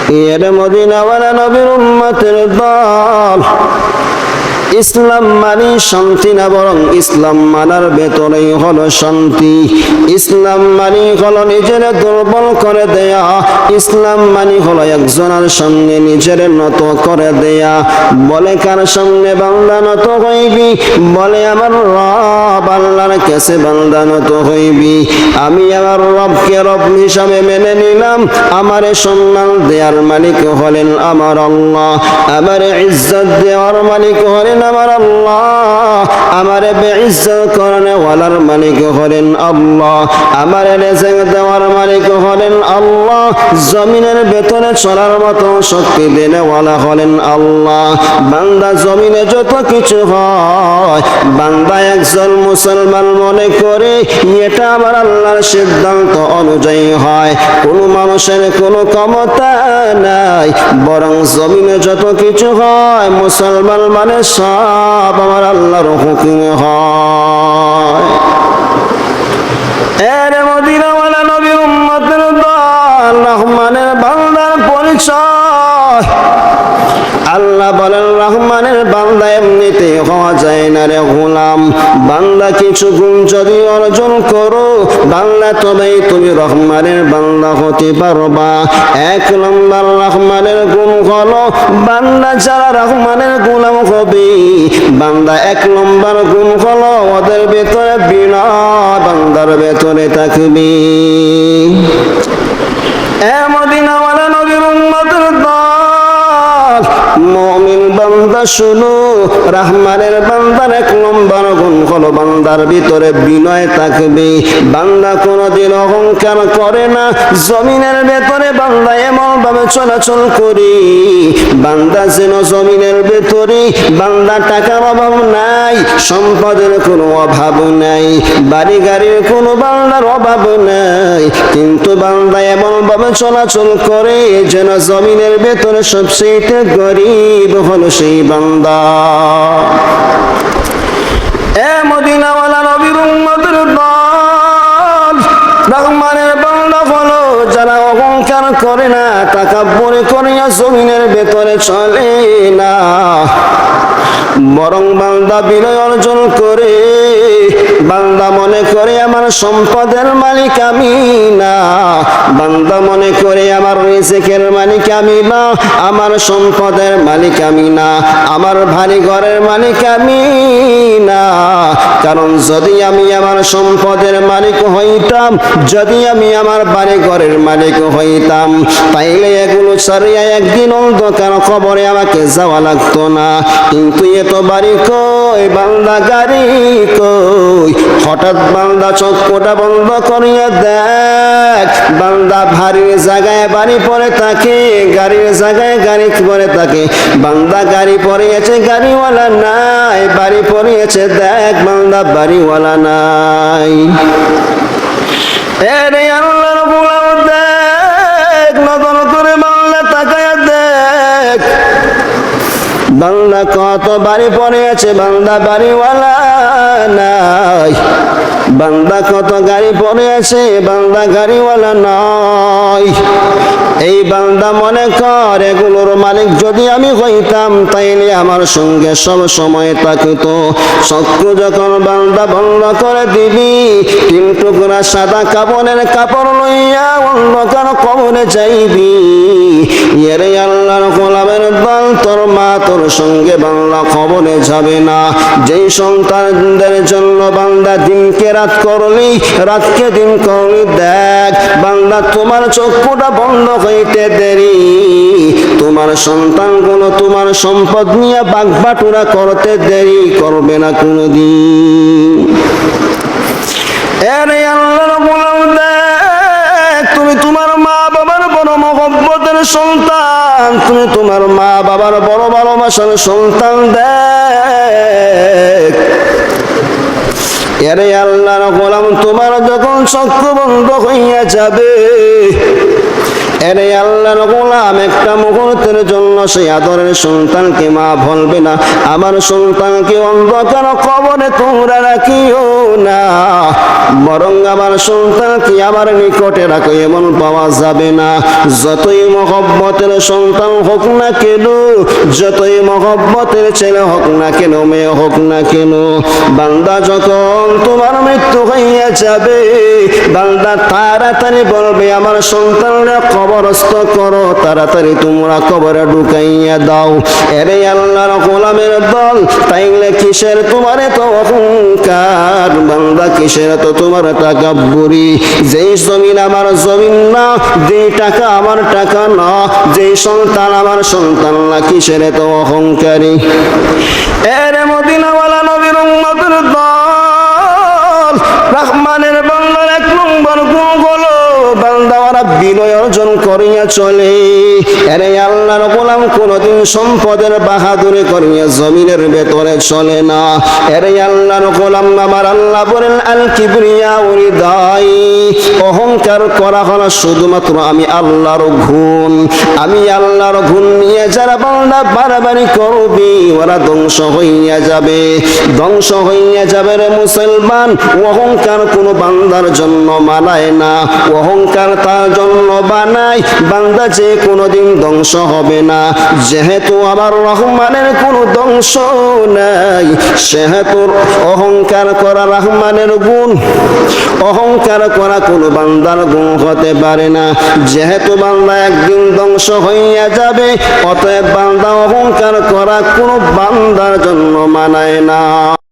এর মদিনাওয়ালা নবীর উম্মতের দল। ইসলাম মানে শান্তি না, বরং ইসলাম মানার ভেতরেই হলো শান্তি। ইসলাম মানে হলো নিজের দুর্বল করে দেয়া। ইসলাম মানে হলো একজনের সামনে নিজের নত করে দেয়া। বলে কার সামনে বান্দা নত হইবি? বলে আমার রব আল্লাহর কাছে বান্দা নত হইবি। আমি আমার রবকে রব হিসাবে মেনে নিলাম। আমারে সম্মান দেওয়ার মালিক হলেন আমার আল্লাহ। আমারে ইজ্জত দেওয়ার মালিক হলেন আমার আল্লাহ। আমারে বেইজ্জত করনে ওয়ালার মালিক হলেন আল্লাহ। আমারে রিজিক দেওয়ার মালিক হলেন আল্লাহ। জমিনের ভেতরে চলার মতো শক্তি দেনে ওয়ালা হলেন আল্লাহ। বান্দা জমিনে যত কিছু হয়, বান্দা একজন মুসলমান মনে করে এটা আমার আল্লাহর সিদ্ধান্ত অনুযায়ী হয়। কোন মানুষের কোনো ক্ষমতা নাই, বরং জমিনে যত কিছু হয় মুসলমান মানে সব আমার আল্লাহর হুকুমে হয়। এর মদিনাওয়ালা নবীর উম্মতের দল, রহমানের বান্দার পরিচয়। আল্লাহ বলেন রহমানের বান্দা এমনিতে হওয়া যায় না রে গোলাম। বান্দা কিছু গুণ যদি অর্জন করো বান্দা, তবেই তুমি রহমানের বান্দা হতে পারবা। এক নম্বর রহমানের গুণ হলো বান্দা যারা রহমানের গোলাম হবে, বান্দা এক নম্বর গুণ হলো ওদের ভেতরে বিনয় বান্দার ভেতরে থাকবে। এ মদিনাওয়ালা নবীর উম্মতের দল, মুমিন বান্দা শুনো, রহমানের বান্দার এক নম্বর গুণ হলো বান্দার ভিতরে বিনয় থাকবে। বান্দা কোনদিন অহংকার করে না। জমিনের ভেতরে বান্দা এমন ভাবে চলাচল করে বান্দা যেন জমিনের ভেতরে বান্দা টাকার অভাব নাই, সম্পদের কোনো অভাব নাই, বাড়ি গাড়ির কোনো বান্দার অভাব নাই, কিন্তু বান্দা এমন ভাবে চলাচল করে যেন জমিনের ভেতরে সবচেয়ে গরিব হলো সেই বান্দা। এ মদিনাওয়ালা নবীর উম্মতের দল, রহমানের বান্দা হলো যারা অহংকার করে না, তাকাব্বুরি করে জমিনের ভেতরে চলে না, বরং বান্দা বিনয় অর্জন করে। বান্দা মনে করে আমার সম্পদের মালিক আমি না, বান্দা মনে করে আমার রিজিকের মালিক আমি না, আমার সম্পদের মালিক আমি না, আমার ভারী ঘরের মালিক আমি না। কারণ যদি আমি আমার সম্পদের মালিক হইতাম, যদি আমি আমার বাড়ি ঘরের মালিক হইতাম, তাইলে এগুলো ছাড়িয়া একদিন অন্ধকার কবরে আমাকে যাওয়া লাগতো না। কিন্তু এত বাড়ি কই, বান্দা গাড়ি কই। হঠাৎ বান্দা চক্ষুটা বন্ধ করিয়া দেখ, বান্দা ভারীর জায়গায় বাড়ি পরে থাকে, গাড়ির জায়গায় গাড়ি পরে থাকে। বান্দা গাড়ি পরিয়েছে, গাড়িওয়ালা নাই, বাড়ি পরিয়েছে, দেখ বান্দা বাড়িওয়ালা নাই। এরে আল্লাহর গোলাম দেখ, নজর করে বান্দা তাকায়া দেখ, বান্দা কত বাড়ি পড়ে আছে, বান্দা বাড়িওয়ালা নাই। বান্দা কত গাড়ি পড়ে আছে, বান্দা গাড়িওয়ালা নয়। এই বান্দা মনে কর এগুলোর মালিক যদি আমি হইতাম, তাইলে আমার সঙ্গে সব সময় থাকতো। চক্ষু যখন বান্দা বন্ধ করে দিবি, তিন টুকরা সাদা কাপড়ের কাপড় লইয়া অন্ধকার কবরে যাইবি। এরে আল্লাহর গোলামের দল, তোর মা তোর সঙ্গে বান্দা কবরে যাবে না। যেই সন্তানদের জন্য বান্দা দিনকে রাত করলি, রাতকে দিন করলি, দেখ বান্দা তোমার চক্ষুটা বন্ধ হইতে দেরি, তোমার সন্তানগুলো তোমার সম্পদ নিয়ে বাগবাটুরা করতে দেরি করবে না কোনদিন। এরে আল্লাহর গোলাম দেখ, তুমি তোমার মা বাবার বড় মহব্বতের সন্তান, তুমি তোমার মা বাবার বড় ভালোবাসার সন্তান। দেখ এরে আল্লাহর গোলাম, তোমার যখন চক্ষু বন্ধ হইয়া যাবে, এরে আল্লাহর গোলাম, একটা মুহূর্তের জন্য সেই আদরের সন্তানকে মা বলবে না, আমার সন্তানকে অন্ধকার কবরে তোমরা রাখিও না, বরং আমার সন্তানকে আমার নিকটে রাখো, এমন পাওয়া যাবে না। যতই মহব্বতের সন্তান হোক না কেন, যতই মহব্বতের ছেলে হোক না কেন, মেয়ে হোক না কেন, বান্দা যখন তোমার মৃত্যু হইয়া যাবে, বান্দা তাড়াতাড়ি বলবে আমার সন্তানরা কবরস্থ করো, তাড়াতাড়ি তোমরা কবরে ঢুকাইয়া দাও। এরে আল্লাহর গোলামের দল, তাইলে কিসের তোমার এত অহংকার, বান্দা কিসের এত তোমার তাকাব্বুরি? যেই জমিন আমার জমিন না, যেই টাকা আমার টাকা না, যেই সন্তান আমার সন্তান না, কিসের এত অহংকারী? এরে মদিনাওয়ালা নবীর উম্মতের দল, রহমানের বান্দার এক নম্বর গুণ হলো বান্দা ওরা বিনয় অর্জন করিয়া চলে। এরে আল্লাহর গোলাম কোনদিন সম্পদের বাহাদুরি করিয়া জমিনের ভেতরে চলে না। এরে আল্লাহর গোলাম, আমার আল্লাহ বলেন আল কিবরিয়া উরিদাই, অহংকার করা হলো শুধুমাত্র আমি আল্লাহর গুণ। আমি আল্লাহর গুণ নিয়ে যারা বান্দা বাড়াবাড়ি করবি, ওরা ধ্বংস হইয়া যাবে, ধ্বংস হইয়া যাবে রে মুসলমান। অহংকার কোনো বান্দার জন্য মানায় না, অহংকার তার জন্য বানায়, বান্দা যে কোনোদিন ধ্বংস হবে না। যেহেতু আমার রহমানের কোনো ধ্বংস নাই, সেহেতু অহংকার করা রহমানের গুণ, অহংকার করা কোনো বান্দার গুণ হতে পারে না। যেহেতু বান্দা একদিন ধ্বংস হইয়া যাবে, অতএব বান্দা অহংকার করা কোনো বান্দার জন্য মানায় না।